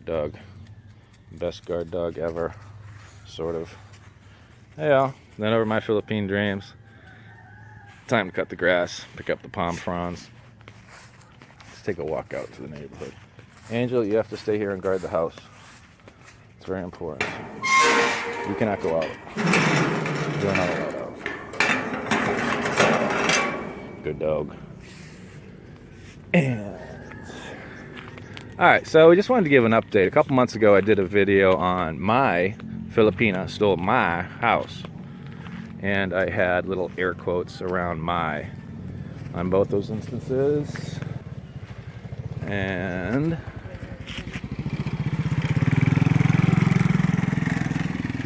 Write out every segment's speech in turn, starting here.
dog. Best guard dog ever, sort of. Yeah, then over my Philippine dreams. Time to cut the grass, pick up the palm fronds. Let's take a walk out to the neighborhood. Angel, you have to stay here and guard the house. It's very important. You cannot go out. You're not allowed out. Good dog. And alright, so we just wanted to give an update. A couple months ago I did a video on my Filipina stole my house. And I had little air quotes around my on both those instances. And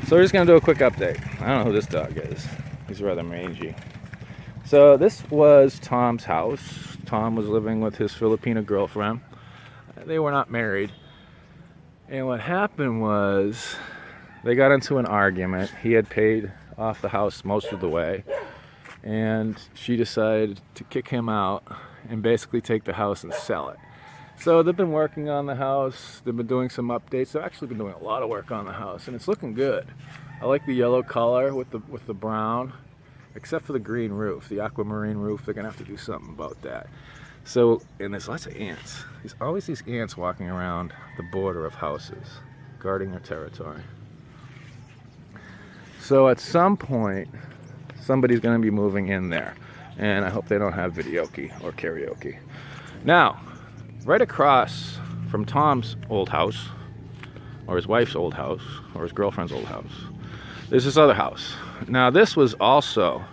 so we're just going to do a quick update. I don't know who this dog is. He's rather mangy. So this was Tom's house. Tom was living with his Filipina girlfriend. They were not married. And what happened was they got into an argument. He had paid off the house most of the way. And she decided to kick him out and basically take the house and sell it. So they've been working on the house. They've been doing some updates. They've actually been doing a lot of work on the house. And it's looking good. I like the yellow color with the brown. Except for the green roof, the aquamarine roof. They're going to have to do something about that. So, and there's lots of ants. There's always these ants walking around the border of houses, guarding their territory. So at some point, somebody's going to be moving in there. And I hope they don't have videoke or karaoke. Now, right across from Tom's old house, or his wife's old house, or his girlfriend's old house, there's this other house. Now this was also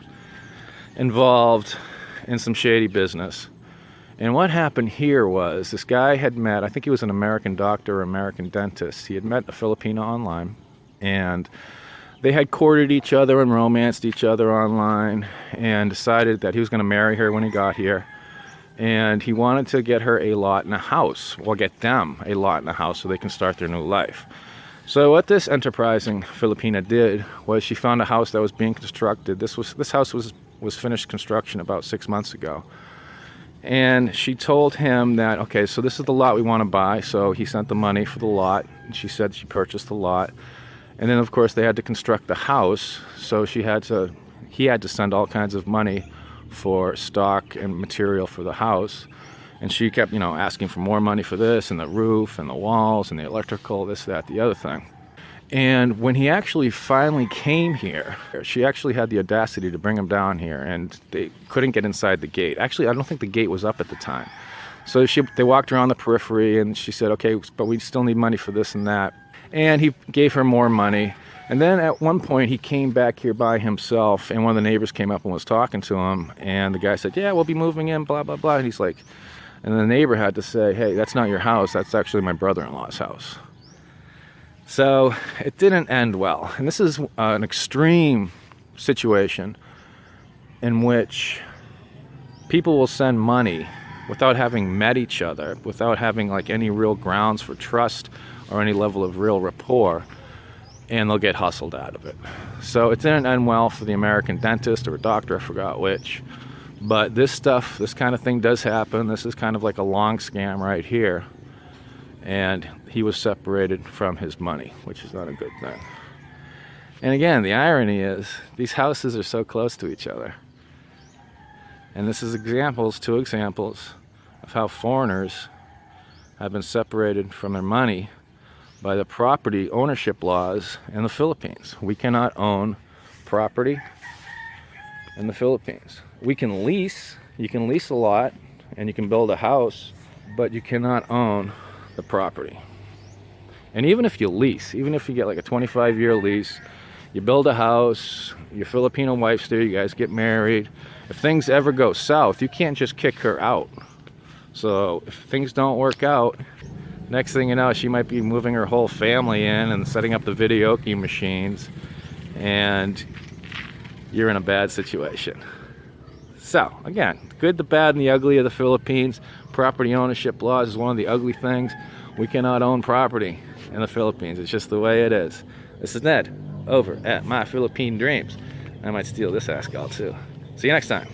involved in some shady business. And what happened here was this guy had met, I think he was an American doctor or American dentist. He had met a Filipina online, and they had courted each other and romanced each other online and decided that he was going to marry her when he got here. And he wanted to get her a lot in a house, or get them a lot in a house so they can start their new life. So what this enterprising Filipina did was she found a house that was being constructed. This house was finished construction about 6 months ago. And she told him that, okay, so this is the lot we want to buy. So he sent the money for the lot. And she said she purchased the lot. And then, of course, they had to construct the house. So he had to send all kinds of money for stock and material for the house. And she kept, asking for more money for this and the roof and the walls and the electrical, this, that, the other thing. And when he actually finally came here, she actually had the audacity to bring him down here, and they couldn't get inside the gate. Actually, I don't think the gate was up at the time. So they walked around the periphery, and she said, okay, but we still need money for this and that. And he gave her more money. And then at one point, he came back here by himself, and one of the neighbors came up and was talking to him. And the guy said, yeah, we'll be moving in, blah, blah, blah. And he's like, and the neighbor had to say, hey, that's not your house. That's actually my brother-in-law's house. So it didn't end well. And this is an extreme situation in which people will send money without having met each other, without having like any real grounds for trust or any level of real rapport, and they'll get hustled out of it. So it didn't end well for the American dentist or doctor, I forgot which. But this kind of thing does happen. This is kind of like a long scam right here. And he was separated from his money, which is not a good thing. And again, the irony is these houses are so close to each other. And this is two examples of how foreigners have been separated from their money by the property ownership laws in the Philippines. We cannot own property in the Philippines. We can lease, you can lease a lot and you can build a house, but you cannot own the property. And even if you lease, even if you get like a 25-year lease, you build a house, your Filipino wife's there, you guys get married. If things ever go south, you can't just kick her out. So if things don't work out, next thing you know, she might be moving her whole family in and setting up the videoke machines, and you're in a bad situation. So again, good, the bad, and the ugly of the Philippines. Property ownership laws is one of the ugly things. We cannot own property in the Philippines. It's just the way it is. This is Ned over at My Philippine Dreams. I might steal this ASCAL too. See you next time.